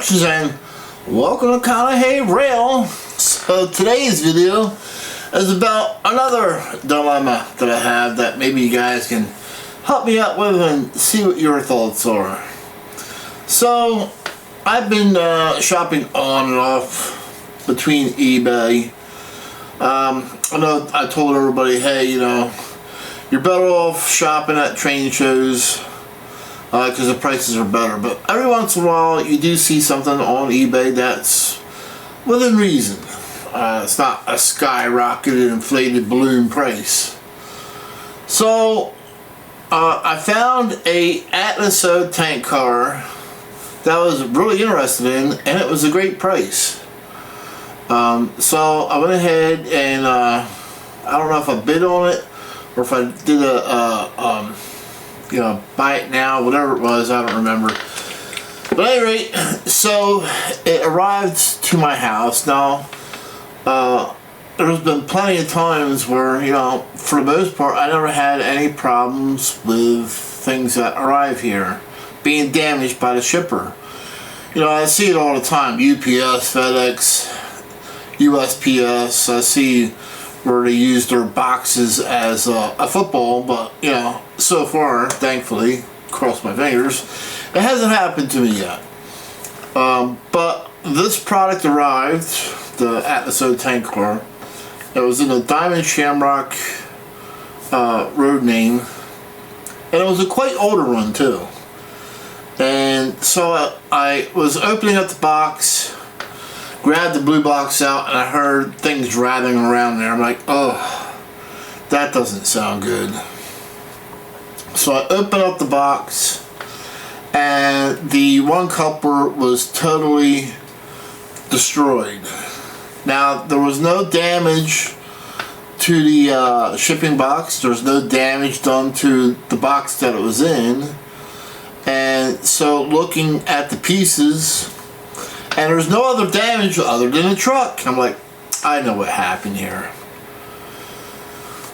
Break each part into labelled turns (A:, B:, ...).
A: Productions, and welcome to Conahey Rail. So today's video is about another dilemma that I have that maybe you guys can help me out with and see what your thoughts are. So I've been shopping on and off between eBay. I know I told everybody, hey, you know, you're better off shopping at train shows because the prices are better, but every once in a while you do see something on eBay that's within reason. It's not a skyrocketed inflated balloon price. So I found a Atlas O tank car that I was really interested in, and it was a great price. So I went ahead and I don't know if I bid on it or if I did a you know, buy it now, whatever it was, I don't remember. But at any rate, so it arrived to my house. Now, there's been plenty of times where, you know, for the most part, I never had any problems with things that arrive here being damaged by the shipper. You know, I see it all the time. UPS, FedEx, USPS. I see where they use their boxes as a football, but you know, so far, thankfully, cross my fingers, it hasn't happened to me yet. But this product arrived, the Atlas O tank car. It was in a Diamond Shamrock road name, and it was a quite older one too. And so I was opening up the box, grabbed the blue box out, and I heard things rattling around there. I'm like, oh, that doesn't sound good. So I opened up the box, and the one coupler was totally destroyed. Now, there was no damage to the shipping box. There was no damage done to the box that it was in. And so looking at the pieces, and there's no other damage other than the truck. I'm like, I know what happened here.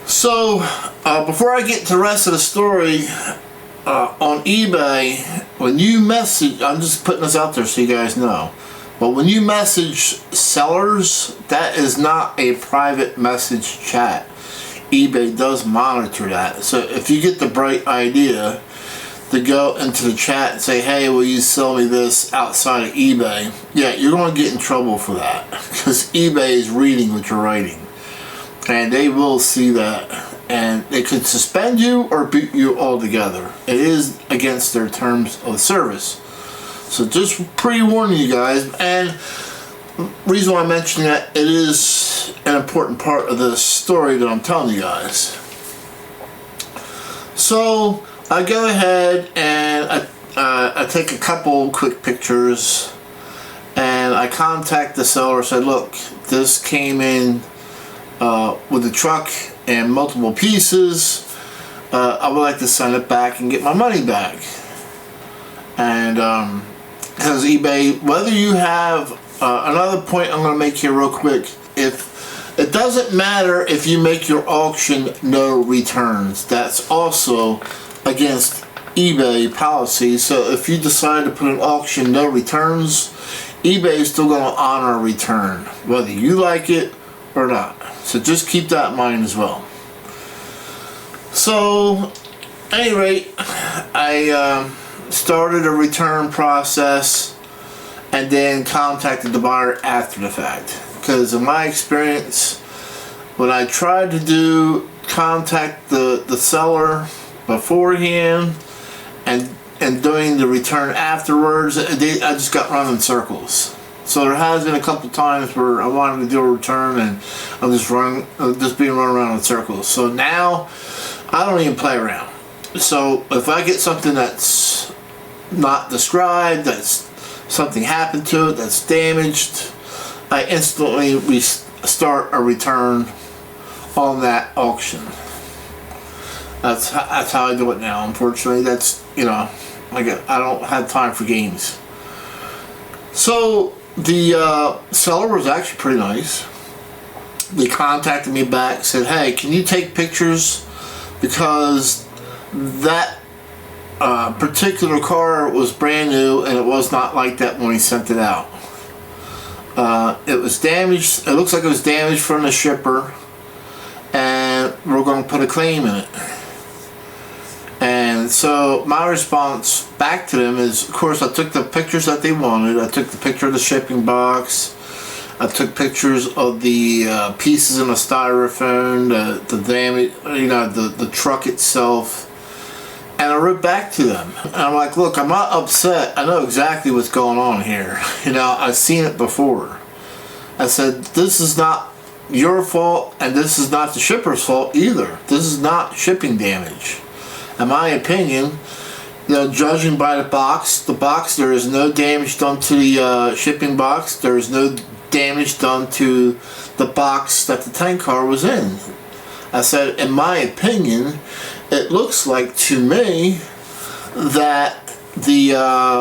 A: So, before I get to the rest of the story, on eBay, when you message, I'm just putting this out there so you guys know, but when you message sellers, that is not a private message chat. eBay does monitor that. So if you get the bright idea to go into the chat and say, hey, will you sell me this outside of eBay? Yeah, you're going to get in trouble for that, because eBay is reading what you're writing, and they will see that, and they could suspend you or boot you altogether. It is against their terms of service. So just pre-warning you guys. And the reason why I mention that, it is an important part of the story that I'm telling you guys. So I go ahead and I take a couple quick pictures, and I contact the seller. Said, look, this came in with the truck and multiple pieces. I would like to send it back and get my money back. And because eBay, whether you have another point I'm going to make here real quick, if it doesn't matter if you make your auction no returns, that's also against eBay policy. So if you decide to put an auction no returns, eBay is still going to honor a return, whether you like it or not. So just keep that in mind as well. So at any rate, I started a return process and then contacted the buyer after the fact, because in my experience, when I tried to contact the seller beforehand and doing the return afterwards, I just got run in circles. So there has been a couple times where I wanted to do a return and I'm just being run around in circles. So now I don't even play around. So if I get something that's not described, that's something happened to it, that's damaged, I instantly start a return on that auction. That's how I do it now. Unfortunately, that's, you know, I don't have time for games. So the seller was actually pretty nice. They contacted me back, said, hey, can you take pictures, because that particular car was brand new, and it was not like that when he sent it out. It was damaged. It looks like it was damaged from the shipper, and we're going to put a claim in it. And so my response back to them is, of course, I took the pictures that they wanted. I took the picture of the shipping box. I took pictures of the pieces in the styrofoam, the damage, the truck itself. And I wrote back to them. And I'm like, look, I'm not upset. I know exactly what's going on here. I've seen it before. I said, this is not your fault, and this is not the shipper's fault either. This is not shipping damage. In my opinion, judging by the box, there is no damage done to the shipping box. There is no damage done to the box that the tank car was in. I said, in my opinion, it looks like to me that this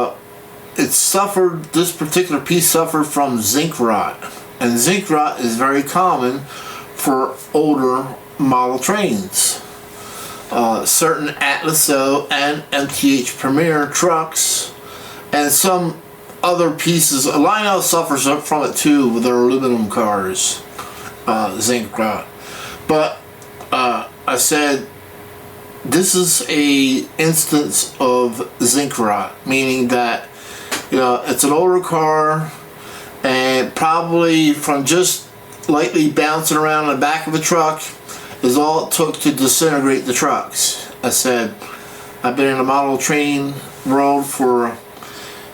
A: particular piece suffered from zinc rot. And zinc rot is very common for older model trains. Certain Atlas O and MTH Premier trucks, and some other pieces. Lionel suffers from it too with their aluminum cars, zinc rot. But I said, this is a instance of zinc rot, meaning that it's an older car, and probably from just lightly bouncing around in the back of a truck is all it took to disintegrate the trucks. I said, I've been in the model train world for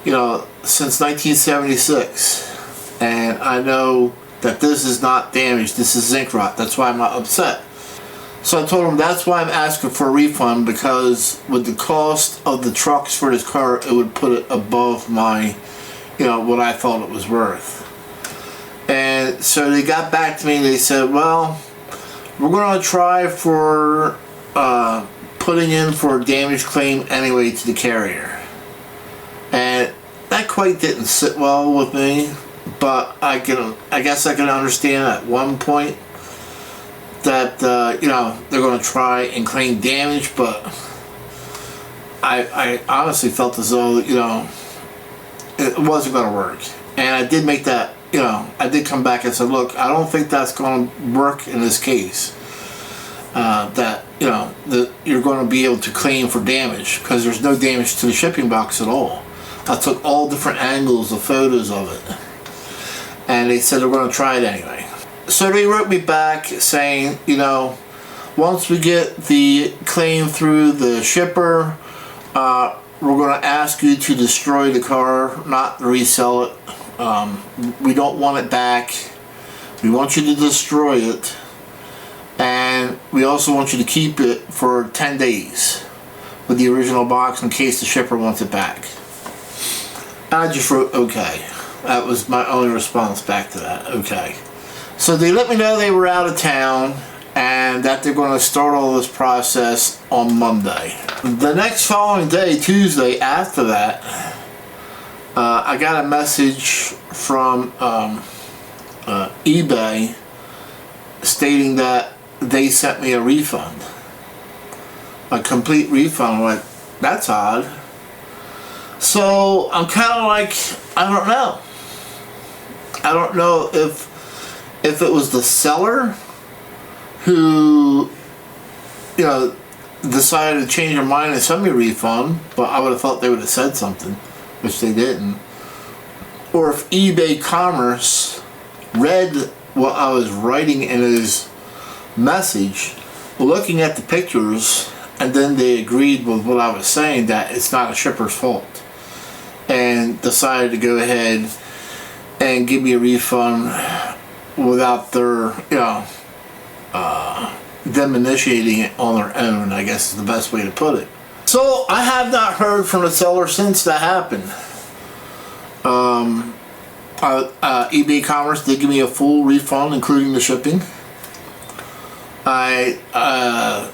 A: since 1976, and I know that this is not damaged. This is zinc rot. That's why I'm not upset. So I told him that's why I'm asking for a refund, because with the cost of the trucks for this car, it would put it above my what I thought it was worth. And so they got back to me and they said, well, we're going to try for putting in for a damage claim anyway to the carrier. And that quite didn't sit well with me, but I guess I can understand at one point that they're going to try and claim damage, but I honestly felt as though it wasn't going to work. And I did make that, I did come back and said, look, I don't think that's going to work in this case. That you're going to be able to claim for damage, because there's no damage to the shipping box at all. I took all different angles of photos of it, and they said they're going to try it anyway. So they wrote me back saying, once we get the claim through the shipper, we're going to ask you to destroy the car, not resell it. We don't want it back. We want you to destroy it. And we also want you to keep it for 10 days with the original box in case the shipper wants it back. And I just wrote, okay. That was my only response back to that, okay. So they let me know they were out of town and that they're going to start all this process on Monday. The next following day, Tuesday, after that, I got a message from eBay stating that they sent me a refund. A complete refund. I'm like, that's odd. So I'm kind of like, I don't know. I don't know if it was the seller who, decided to change their mind and send me a refund, but I would have thought they would have said something, which they didn't. Or if eBay Commerce read what I was writing in his message, looking at the pictures, and then they agreed with what I was saying, that it's not a shipper's fault, and decided to go ahead and give me a refund without their, them initiating it on their own, I guess is the best way to put it. So I have not heard from the seller since that happened. eBay Commerce did give me a full refund, including the shipping. I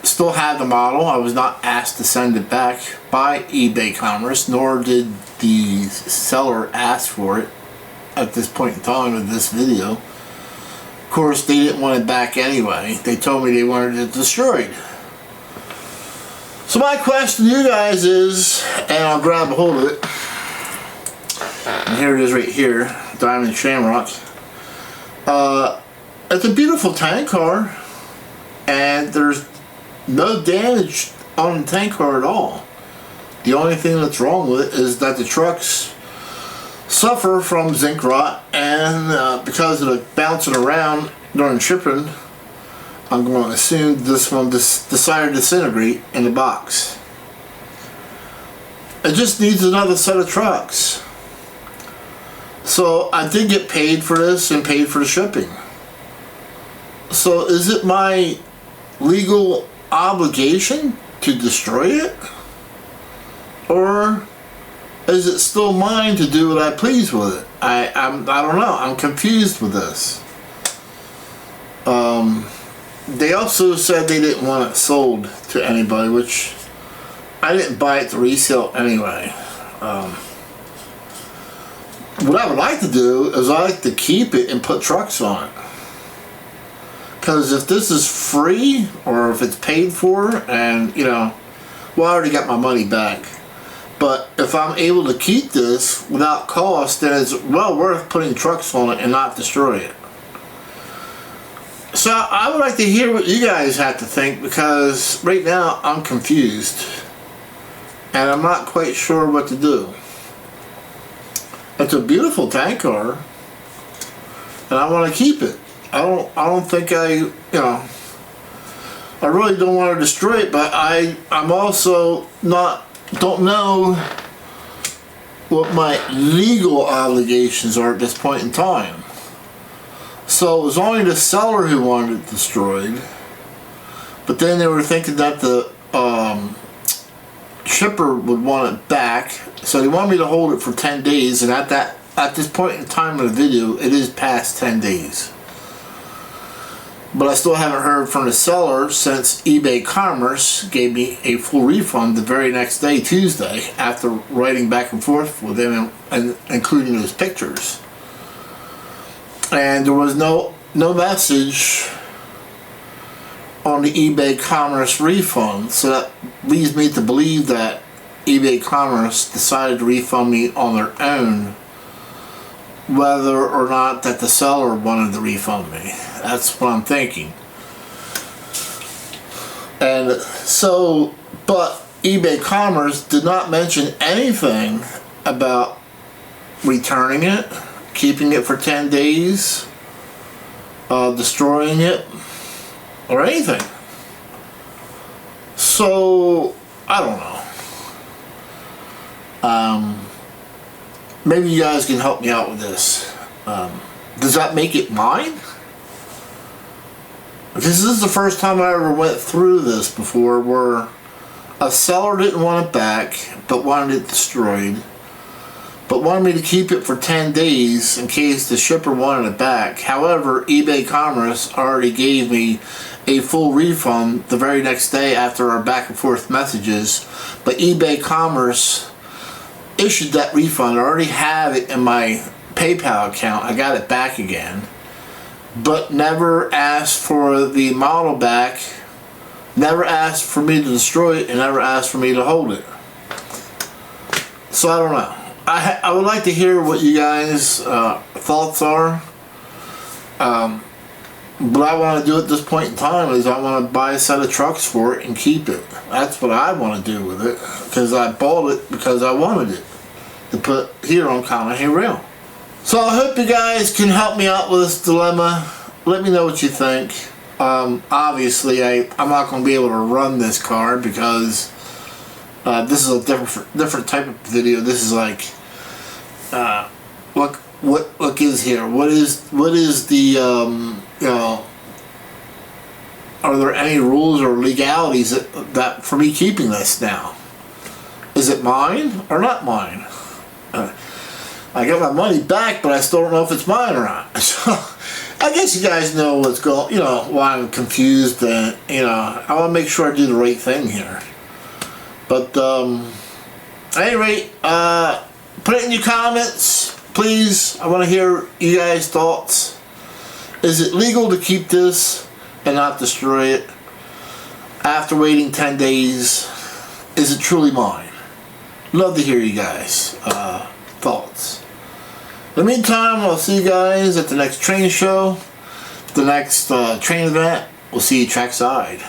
A: still have the model. I was not asked to send it back by eBay Commerce, nor did the seller ask for it at this point in time of this video. Of course, they didn't want it back anyway. They told me they wanted it destroyed. So my question to you guys is, and I'll grab a hold of it, and here it is right here, Diamond Shamrock. It's a beautiful tank car, and there's no damage on the tank car at all. The only thing that's wrong with it is that the trucks suffer from zinc rot, and because of the bouncing around during shipping, I'm going to assume this one decided to disintegrate in the box. It just needs another set of trucks. So I did get paid for this and paid for the shipping. So is it my legal obligation to destroy it? Or is it still mine to do what I please with it? I don't know. I'm confused with this. They also said they didn't want it sold to anybody, which I didn't buy it to resale anyway. What I would like to do is I like to keep it and put trucks on it. Because if this is free, or if it's paid for, and well, I already got my money back. But if I'm able to keep this without cost, then it's well worth putting trucks on it and not destroy it. So I would like to hear what you guys have to think, because right now I'm confused and I'm not quite sure what to do. It's a beautiful tank car and I want to keep it. I don't think I really don't want to destroy it, but I'm also don't know what my legal obligations are at this point in time. So it was only the seller who wanted it destroyed, but then they were thinking that the shipper would want it back, so they wanted me to hold it for 10 days, and at this point in time of the video, it is past 10 days. But I still haven't heard from the seller since eBay Commerce gave me a full refund the very next day, Tuesday, after writing back and forth with them and including those pictures. And there was no message on the eBay Commerce refund, so that leads me to believe that eBay Commerce decided to refund me on their own, whether or not that the seller wanted to refund me. That's what I'm thinking. And so, but eBay Commerce did not mention anything about returning it, keeping it for 10 days, destroying it, or anything. So, I don't know. Maybe you guys can help me out with this. Does that make it mine? Because this is the first time I ever went through this before, where a seller didn't want it back, but wanted it destroyed, but wanted me to keep it for 10 days in case the shipper wanted it back. However, eBay Commerce already gave me a full refund the very next day after our back and forth messages, but eBay Commerce issued that refund. I already have it in my PayPal account. I got it back again, but never asked for the model back, never asked for me to destroy it, and never asked for me to hold it. So I don't know. I would like to hear what you guys' thoughts are. What I want to do at this point in time is I want to buy a set of trucks for it and keep it. That's what I want to do with it, because I bought it because I wanted it to put here on Conahay Rail. So I hope you guys can help me out with this dilemma. Let me know what you think. Obviously, I'm not going to be able to run this car because this is a different type of video. This is like what is here? What is the are there any rules or legalities that for me keeping this now? Is it mine or not mine? I got my money back, but I still don't know if it's mine or not. So I guess you guys know what's going, why I'm confused, and I want to make sure I do the right thing here. But at any rate, put it in your comments, please. I want to hear you guys' thoughts. Is it legal to keep this and not destroy it after waiting 10 days? is it truly mine? Love to hear you guys' thoughts. In the meantime, I'll see you guys at the next train show, the next train event. We'll see you trackside.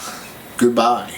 A: Goodbye.